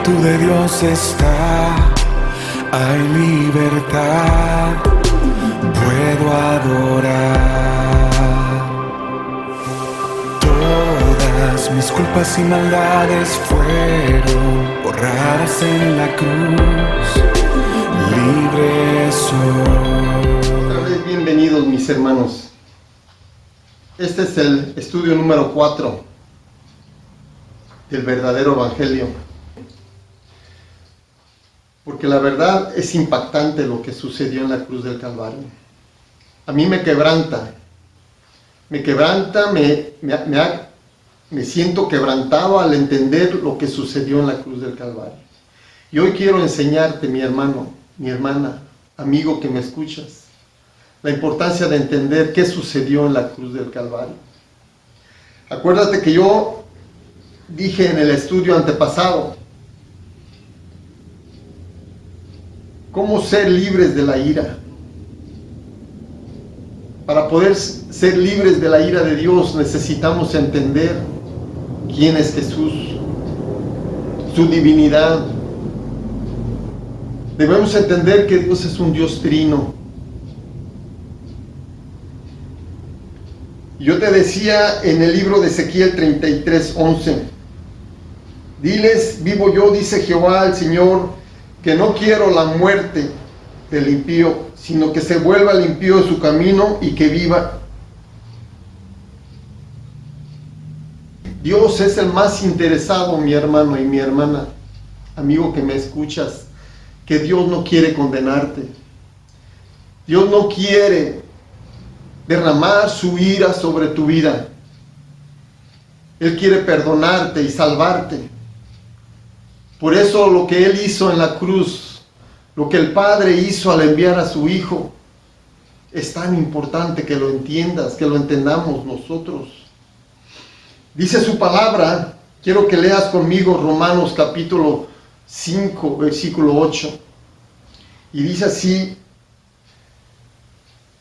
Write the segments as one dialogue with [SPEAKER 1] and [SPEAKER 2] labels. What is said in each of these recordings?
[SPEAKER 1] Espíritu de Dios está, hay libertad, puedo adorar. Todas mis culpas y maldades fueron borradas en la cruz, libre soy.
[SPEAKER 2] Otra vez bienvenidos, mis hermanos. Este es el estudio número 4 del verdadero evangelio. Porque la verdad es impactante lo que sucedió en la cruz del Calvario. A mí me quebranta, me siento quebrantado al entender lo que sucedió en la cruz del Calvario. Y hoy quiero enseñarte, mi hermano, mi hermana, amigo que me escuchas, la importancia de entender qué sucedió en la cruz del Calvario. Acuérdate que yo dije en el estudio antepasado, cómo ser libres de la ira. Para poder ser libres de la ira de Dios necesitamos entender quién es Jesús, su divinidad. Debemos entender que Dios es un Dios trino. Yo te decía en el libro de Ezequiel 33:11, diles, vivo yo, dice Jehová el Señor, que no quiero la muerte del impío, sino que se vuelva el impío de su camino y que viva. Dios es el más interesado, mi hermano y mi hermana, amigo que me escuchas, que Dios no quiere condenarte. Dios no quiere derramar su ira sobre tu vida. Él quiere perdonarte y salvarte. Por eso lo que Él hizo en la cruz, lo que el Padre hizo al enviar a su Hijo, es tan importante que lo entiendas, que lo entendamos nosotros. Dice su palabra, quiero que leas conmigo Romanos capítulo 5, versículo 8. Y dice así,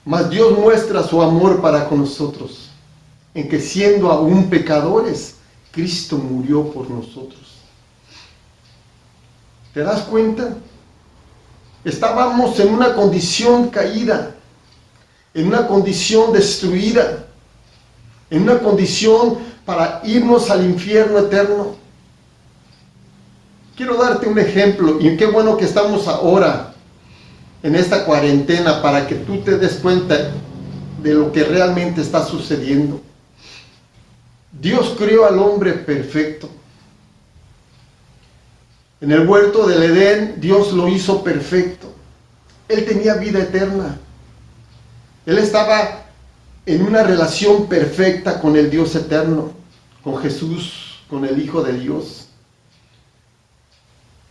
[SPEAKER 2] mas Dios muestra su amor para con nosotros, en que siendo aún pecadores, Cristo murió por nosotros. ¿Te das cuenta? Estábamos en una condición caída, en una condición destruida, en una condición para irnos al infierno eterno. Quiero darte un ejemplo, y qué bueno que estamos ahora en esta cuarentena para que tú te des cuenta de lo que realmente está sucediendo. Dios creó al hombre perfecto. En el huerto del Edén, Dios lo hizo perfecto. Él tenía vida eterna. Él estaba en una relación perfecta con el Dios eterno, con Jesús, con el Hijo de Dios.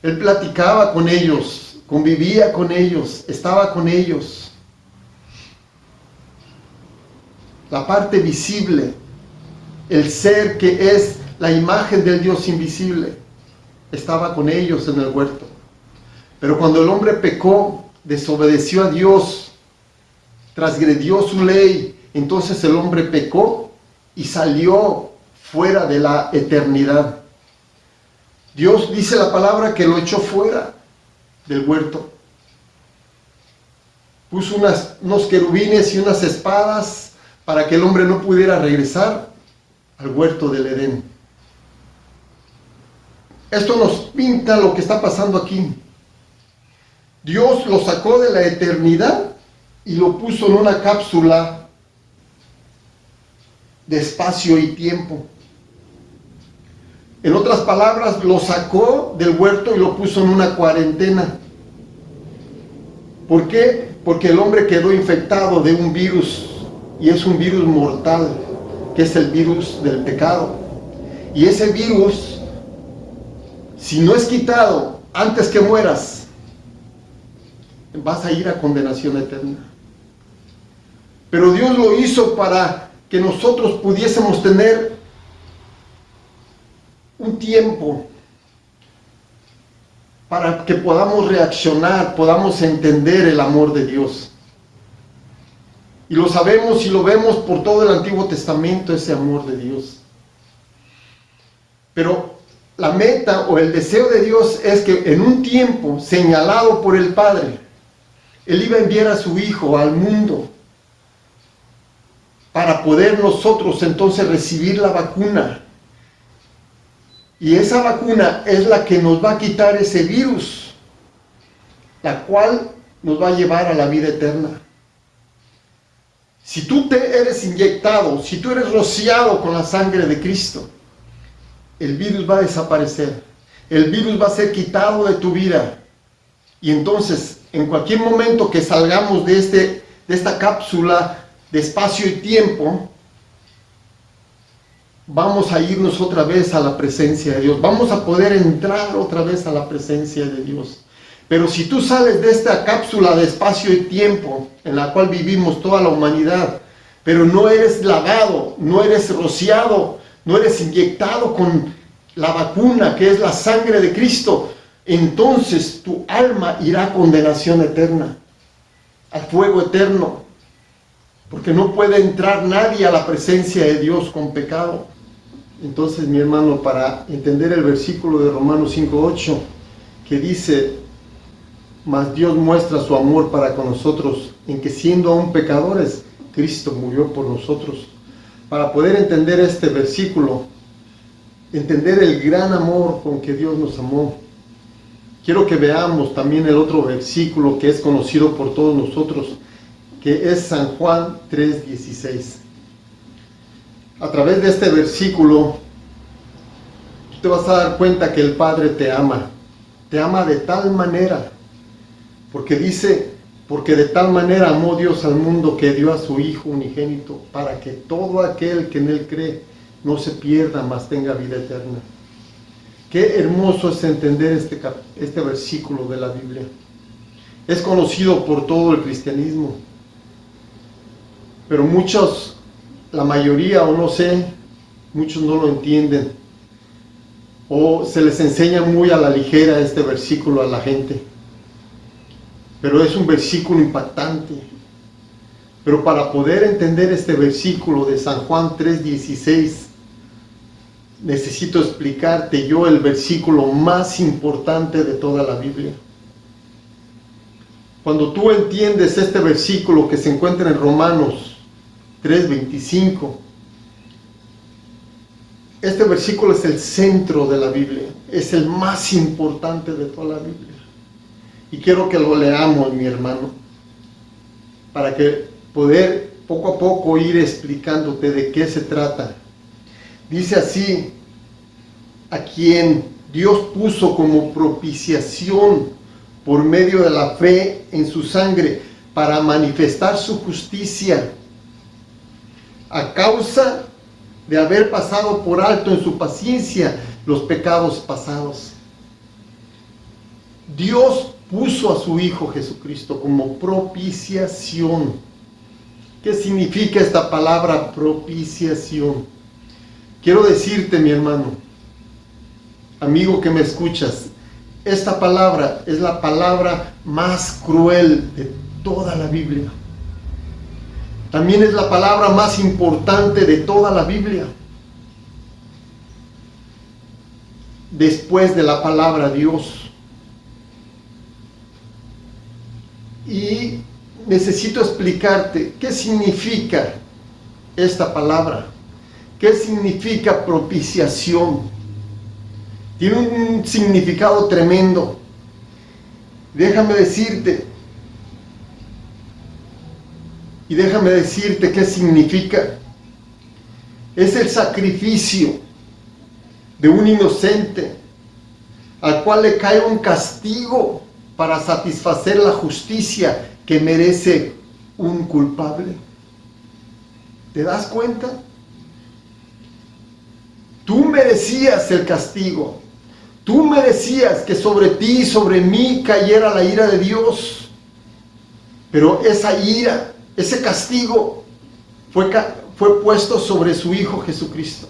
[SPEAKER 2] Él platicaba con ellos, convivía con ellos, estaba con ellos. La parte visible, el ser que es la imagen del Dios invisible, estaba con ellos en el huerto. Pero cuando el hombre pecó, desobedeció a Dios, transgredió su ley, entonces el hombre pecó y salió fuera de la eternidad. Dios dice la palabra que lo echó fuera del huerto. Puso unos querubines y unas espadas para que el hombre no pudiera regresar al huerto del Edén. Esto nos pinta lo que está pasando aquí. Dios lo sacó de la eternidad y lo puso en una cápsula de espacio y tiempo. En otras palabras, lo sacó del huerto y lo puso en una cuarentena. ¿Por qué? Porque el hombre quedó infectado de un virus, y es un virus mortal, que es el virus del pecado. Y ese virus, si no es quitado antes que mueras, vas a ir a condenación eterna. Pero Dios lo hizo para que nosotros pudiésemos tener un tiempo para que podamos reaccionar, podamos entender el amor de Dios. Y lo sabemos y lo vemos por todo el Antiguo Testamento, ese amor de Dios. Pero la meta o el deseo de Dios es que en un tiempo señalado por el Padre, Él iba a enviar a su Hijo al mundo para poder nosotros entonces recibir la vacuna. Y esa vacuna es la que nos va a quitar ese virus, la cual nos va a llevar a la vida eterna. Si tú eres inyectado, si tú eres rociado con la sangre de Cristo, el virus va a desaparecer. El virus va a ser quitado de tu vida. Y entonces, en cualquier momento que salgamos de esta cápsula de espacio y tiempo, vamos a irnos otra vez a la presencia de Dios. Vamos a poder entrar otra vez a la presencia de Dios. Pero si tú sales de esta cápsula de espacio y tiempo en la cual vivimos toda la humanidad, pero no eres lavado, no eres rociado, no eres inyectado con la vacuna que es la sangre de Cristo, entonces tu alma irá a condenación eterna, al fuego eterno, porque no puede entrar nadie a la presencia de Dios con pecado. Entonces, mi hermano, para entender el versículo de Romanos 5:8, que dice: mas Dios muestra su amor para con nosotros, en que siendo aún pecadores, Cristo murió por nosotros. Para poder entender este versículo, entender el gran amor con que Dios nos amó, quiero que veamos también el otro versículo que es conocido por todos nosotros, que es San Juan 3:16. A través de este versículo, tú te vas a dar cuenta que el Padre te ama de tal manera, porque dice: porque de tal manera amó Dios al mundo que dio a su Hijo unigénito, para que todo aquel que en Él cree no se pierda, mas tenga vida eterna. Qué hermoso es entender este versículo de la Biblia. Es conocido por todo el cristianismo, pero muchos, la mayoría, o no sé, muchos no lo entienden, o se les enseña muy a la ligera este versículo a la gente. Pero es un versículo impactante. Pero para poder entender este versículo de San Juan 3:16, necesito explicarte yo el versículo más importante de toda la Biblia. Cuando tú entiendes este versículo que se encuentra en Romanos 3:25, este versículo es el centro de la Biblia, es el más importante de toda la Biblia. Y quiero que lo leamos, mi hermano, para que poder poco a poco ir explicándote de qué se trata. Dice así: a quien Dios puso como propiciación por medio de la fe en su sangre, para manifestar su justicia, a causa de haber pasado por alto en su paciencia los pecados pasados. Dios puso a su Hijo Jesucristo como propiciación. ¿Qué significa esta palabra propiciación? Quiero decirte, mi hermano, amigo que me escuchas, esta palabra es la palabra más cruel de toda la Biblia. También es la palabra más importante de toda la Biblia. Después de la palabra Dios. Y necesito explicarte qué significa esta palabra. ¿Qué significa propiciación? Tiene un significado tremendo. Déjame decirte qué significa. Es el sacrificio de un inocente al cual le cae un castigo para satisfacer la justicia que merece un culpable. ¿Te das cuenta? Tú merecías el castigo. Tú merecías que sobre ti y sobre mí cayera la ira de Dios. Pero esa ira, ese castigo fue puesto sobre su Hijo Jesucristo.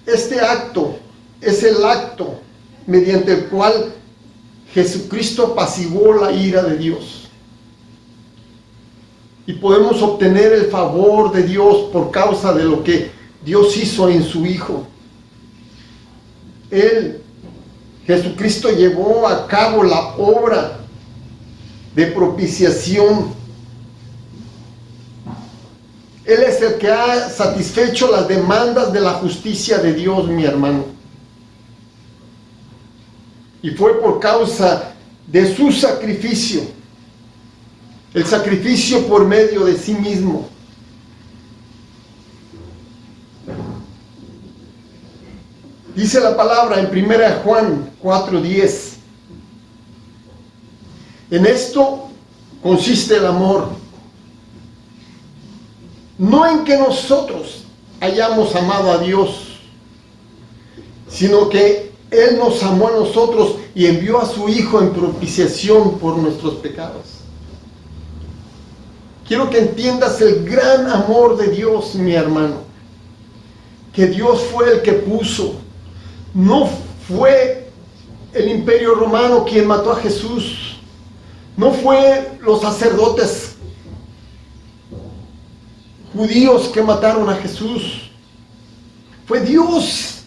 [SPEAKER 2] Este acto es el acto mediante el cual Jesucristo apaciguó la ira de Dios. y podemos obtener el favor de Dios por causa de lo que Dios hizo en su Hijo. Jesucristo, llevó a cabo la obra de propiciación. Él es el que ha satisfecho las demandas de la justicia de Dios, mi hermano. Y fue por causa de su sacrificio, el sacrificio por medio de sí mismo. Dice la palabra en 1 Juan 4:10. En esto consiste el amor. No en que nosotros hayamos amado a Dios, sino que Él nos amó a nosotros y envió a su Hijo en propiciación por nuestros pecados. Quiero que entiendas el gran amor de Dios, mi hermano. Que Dios fue el que puso. No fue el Imperio Romano quien mató a Jesús. No fue los sacerdotes judíos que mataron a Jesús. Fue Dios.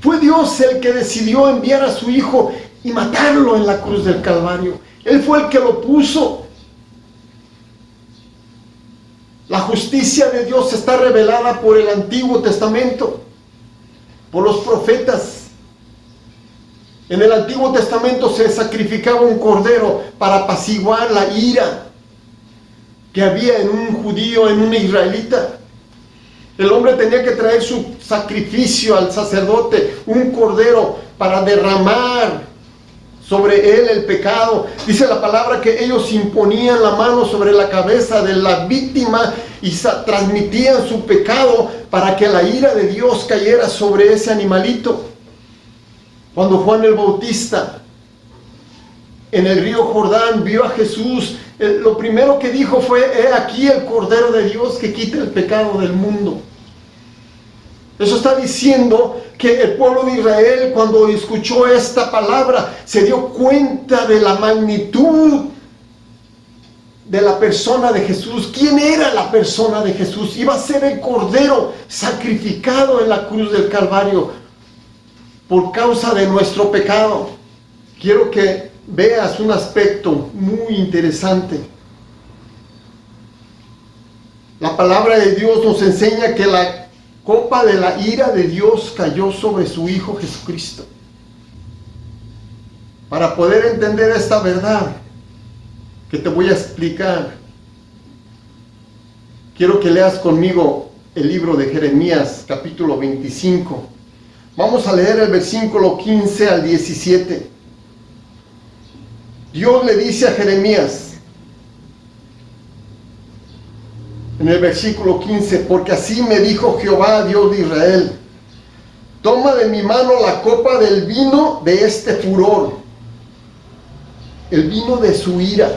[SPEAKER 2] Fue Dios el que decidió enviar a su Hijo y matarlo en la cruz del Calvario. Él fue el que lo puso. La justicia de Dios está revelada por el Antiguo Testamento, por los profetas. En el Antiguo Testamento se sacrificaba un cordero para apaciguar la ira que había en un judío, en un israelita. El hombre tenía que traer su sacrificio al sacerdote, un cordero, para derramar sobre él el pecado. Dice la palabra que ellos imponían la mano sobre la cabeza de la víctima y transmitían su pecado para que la ira de Dios cayera sobre ese animalito. Cuando Juan el Bautista en el río Jordán vio a Jesús, lo primero que dijo fue: he aquí el Cordero de Dios que quita el pecado del mundo. Eso está diciendo que el pueblo de Israel, cuando escuchó esta palabra, se dio cuenta de la magnitud de la persona de Jesús. ¿Quién era la persona de Jesús? Iba a ser el Cordero sacrificado en la cruz del Calvario por causa de nuestro pecado. Quiero que veas un aspecto muy interesante. La palabra de Dios nos enseña que la copa de la ira de Dios cayó sobre su Hijo Jesucristo. Para poder entender esta verdad que te voy a explicar, quiero que leas conmigo el libro de Jeremías, capítulo 25. Vamos a leer el versículo 15 al 17. Dios le dice a Jeremías, en el versículo 15: porque así me dijo Jehová, Dios de Israel: toma de mi mano la copa del vino de este furor, el vino de su ira,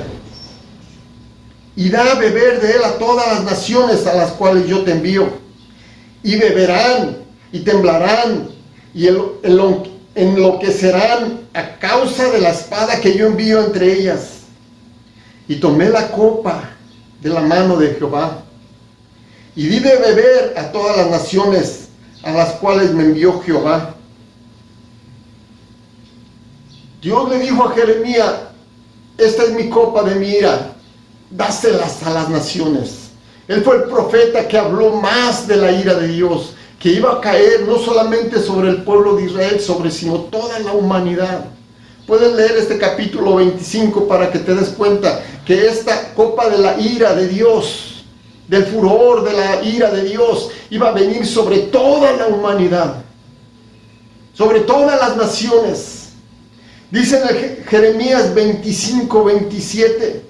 [SPEAKER 2] y da a beber de él a todas las naciones a las cuales yo te envío, y beberán y temblarán y enloquecerán a causa de la espada que yo envío entre ellas. Y tomé la copa de la mano de Jehová, y di de beber a todas las naciones a las cuales me envió Jehová. Dios le dijo a Jeremías: esta es mi copa de mi ira, dáselas a las naciones. Él fue el profeta que habló más de la ira de Dios, que iba a caer no solamente sobre el pueblo de Israel, sino toda la humanidad. Puedes leer este capítulo 25 para que te des cuenta que esta copa de la ira de Dios, del furor de la ira de Dios, iba a venir sobre toda la humanidad, sobre todas las naciones. Dice en Jeremías 25:27: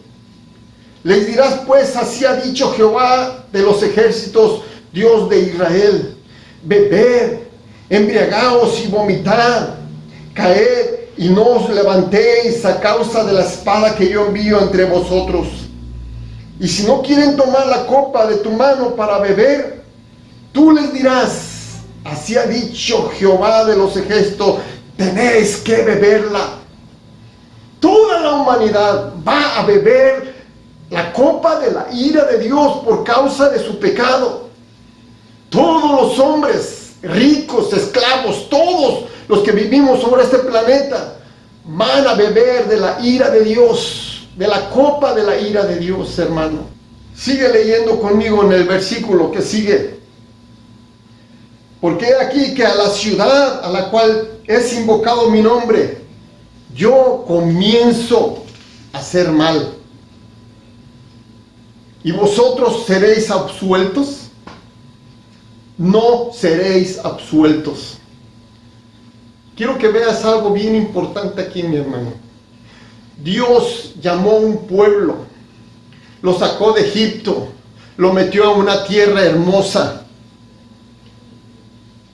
[SPEAKER 2] les dirás pues, así ha dicho Jehová de los ejércitos, Dios de Israel: bebed, embriagaos y vomitad, caed y no os levantéis a causa de la espada que yo envío entre vosotros. Y si no quieren tomar la copa de tu mano para beber, tú les dirás: así ha dicho Jehová de los ejércitos, tenéis que beberla. Toda la humanidad va a beber la copa de la ira de Dios por causa de su pecado. Todos los hombres, ricos, esclavos, todos los que vivimos sobre este planeta, van a beber de la ira de Dios, de la copa de la ira de Dios, hermano. Sigue leyendo conmigo en el versículo que sigue. Porque he aquí que a la ciudad a la cual es invocado mi nombre, yo comienzo a hacer mal. ¿Y vosotros seréis absueltos? No seréis absueltos. Quiero que veas algo bien importante aquí, mi hermano. Dios llamó a un pueblo, lo sacó de Egipto, lo metió a una tierra hermosa.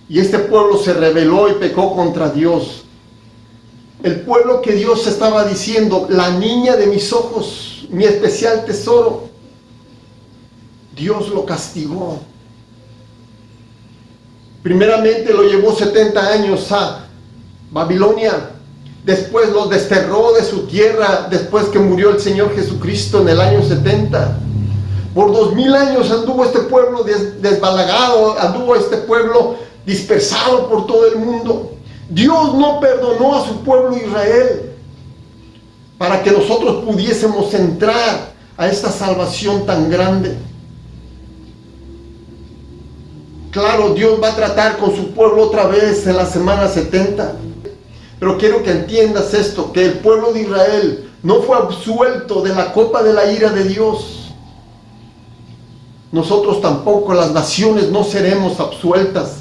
[SPEAKER 2] Y este pueblo se rebeló y pecó contra Dios. El pueblo que Dios estaba diciendo, la niña de mis ojos, mi especial tesoro, Dios lo castigó. Primeramente lo llevó 70 años a Babilonia. Después los desterró de su tierra, después que murió el Señor Jesucristo en el año 70. Por 2000 años anduvo este pueblo desbalagado, anduvo este pueblo dispersado por todo el mundo. Dios no perdonó a su pueblo Israel para que nosotros pudiésemos entrar a esta salvación tan grande. Claro, Dios va a tratar con su pueblo otra vez en la semana 70. Pero quiero que entiendas esto, que el pueblo de Israel no fue absuelto de la copa de la ira de Dios. Nosotros tampoco, las naciones, no seremos absueltas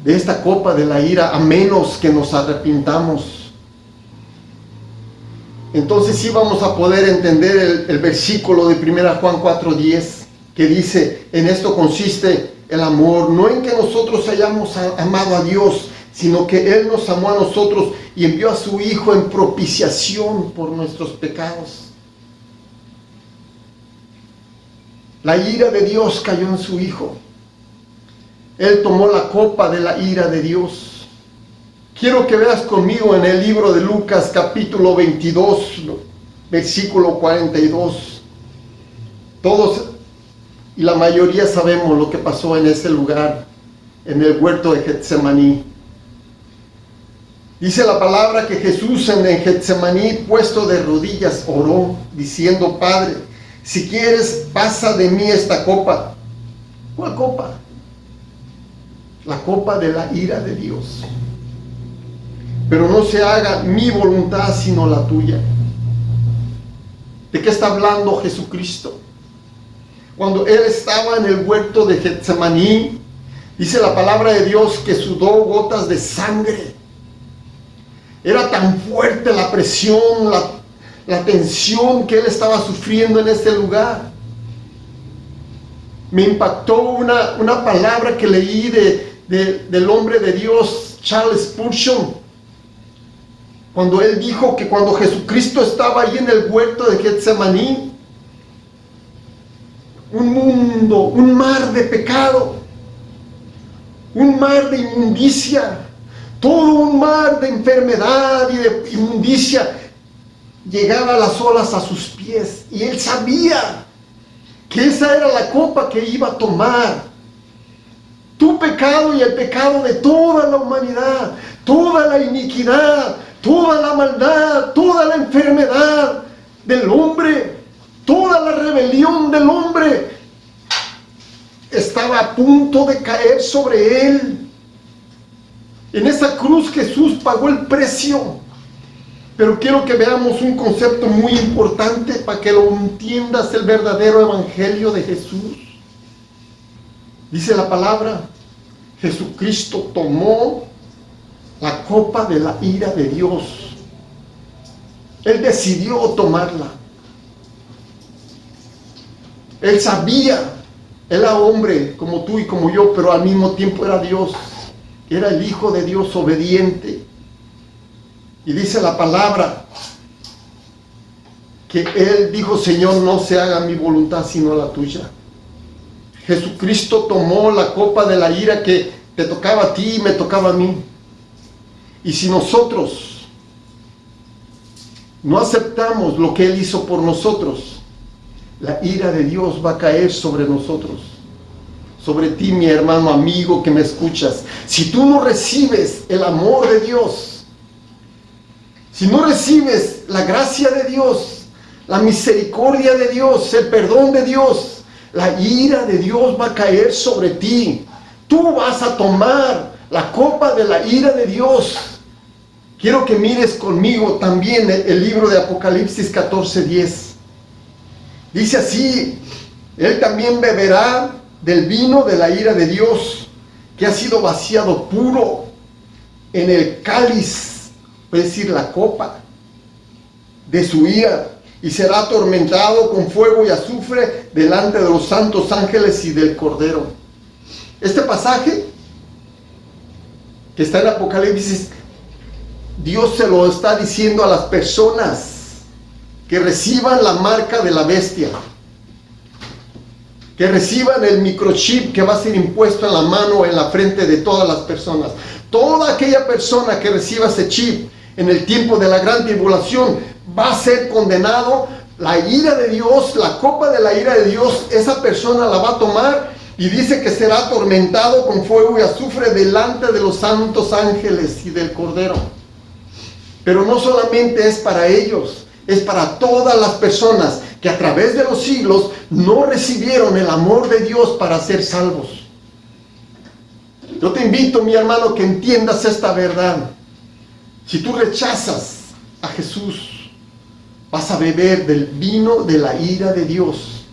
[SPEAKER 2] de esta copa de la ira, a menos que nos arrepintamos. Entonces sí vamos a poder entender el versículo de 1 Juan 4:10, que dice, en esto consiste el amor, no en que nosotros hayamos amado a Dios, sino que Él nos amó a nosotros y envió a su Hijo en propiciación por nuestros pecados. La ira de Dios cayó en su Hijo. Él tomó la copa de la ira de Dios. Quiero que veas conmigo en el libro de Lucas capítulo 22, versículo 42. Todos y la mayoría sabemos lo que pasó en ese lugar, en el huerto de Getsemaní. Dice la palabra que Jesús en Getsemaní, puesto de rodillas, oró, diciendo, Padre, si quieres, pasa de mí esta copa. ¿Cuál copa? La copa de la ira de Dios. Pero no se haga mi voluntad, sino la tuya. ¿De qué está hablando Jesucristo? Cuando Él estaba en el huerto de Getsemaní, dice la palabra de Dios que sudó gotas de sangre. Era tan fuerte la presión, la tensión que Él estaba sufriendo en este lugar. Me impactó una palabra que leí del hombre de Dios, Charles Spurgeon, cuando él dijo que cuando Jesucristo estaba ahí en el huerto de Getsemaní, un mundo, un mar de pecado, un mar de inmundicia, todo un mar de enfermedad y de inmundicia, llegaba a las olas a sus pies, y él sabía que esa era la copa que iba a tomar. Tu pecado y el pecado de toda la humanidad, toda la iniquidad, toda la maldad, toda la enfermedad del hombre, toda la rebelión del hombre estaba a punto de caer sobre él. En esa cruz Jesús pagó el precio. Pero quiero que veamos un concepto muy importante para que lo entiendas, el verdadero evangelio de Jesús. Dice la palabra, Jesucristo tomó la copa de la ira de Dios. Él decidió tomarla. Él sabía, era hombre como tú y como yo, pero al mismo tiempo era Dios. Era el Hijo de Dios obediente. Y dice la palabra que Él dijo, Señor, no se haga mi voluntad sino la tuya. Jesucristo tomó la copa de la ira que te tocaba a ti y me tocaba a mí. Y si nosotros no aceptamos lo que Él hizo por nosotros, la ira de Dios va a caer sobre nosotros. Sobre ti, mi hermano, amigo que me escuchas. Si tú no recibes el amor de Dios, si no recibes la gracia de Dios, la misericordia de Dios, el perdón de Dios, la ira de Dios va a caer sobre ti. Tú vas a tomar la copa de la ira de Dios. Quiero que mires conmigo también el libro de Apocalipsis 14:10. Dice así: Él también beberá del vino de la ira de Dios, que ha sido vaciado puro en el cáliz, es decir, la copa de su ira, y será atormentado con fuego y azufre delante de los santos ángeles y del Cordero. Este pasaje que está en Apocalipsis, Dios se lo está diciendo a las personas que reciban la marca de la bestia, que reciban el microchip que va a ser impuesto en la mano o en la frente de todas las personas. Toda aquella persona que reciba ese chip en el tiempo de la gran tribulación va a ser condenado. La ira de Dios, la copa de la ira de Dios, esa persona la va a tomar, y dice que será atormentado con fuego y azufre delante de los santos ángeles y del Cordero. Pero no solamente es para ellos, es para todas las personas que a través de los siglos no recibieron el amor de Dios para ser salvos. Yo te invito, mi hermano, que entiendas esta verdad. Si tú rechazas a Jesús, vas a beber del vino de la ira de Dios,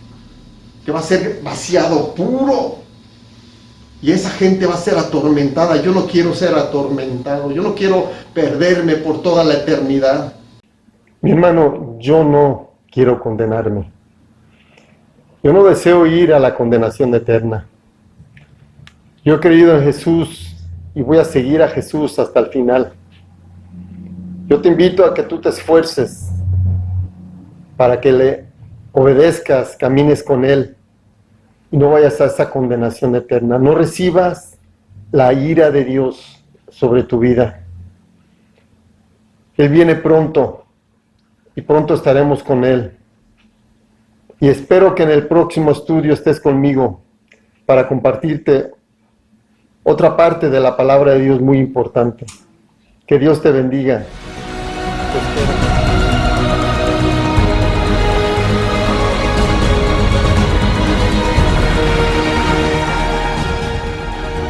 [SPEAKER 2] que va a ser vaciado puro, y esa gente va a ser atormentada. Yo no quiero ser atormentado, yo no quiero perderme por toda la eternidad. Mi hermano, yo no quiero condenarme. Yo no deseo ir a la condenación eterna. Yo he creído en Jesús y voy a seguir a Jesús hasta el final. Yo te invito a que tú te esfuerces para que le obedezcas, camines con Él y no vayas a esa condenación eterna. No recibas la ira de Dios sobre tu vida. Él viene pronto y pronto estaremos con Él. Y espero que en el próximo estudio estés conmigo para compartirte otra parte de la palabra de Dios muy importante. Que Dios te bendiga. Te espero.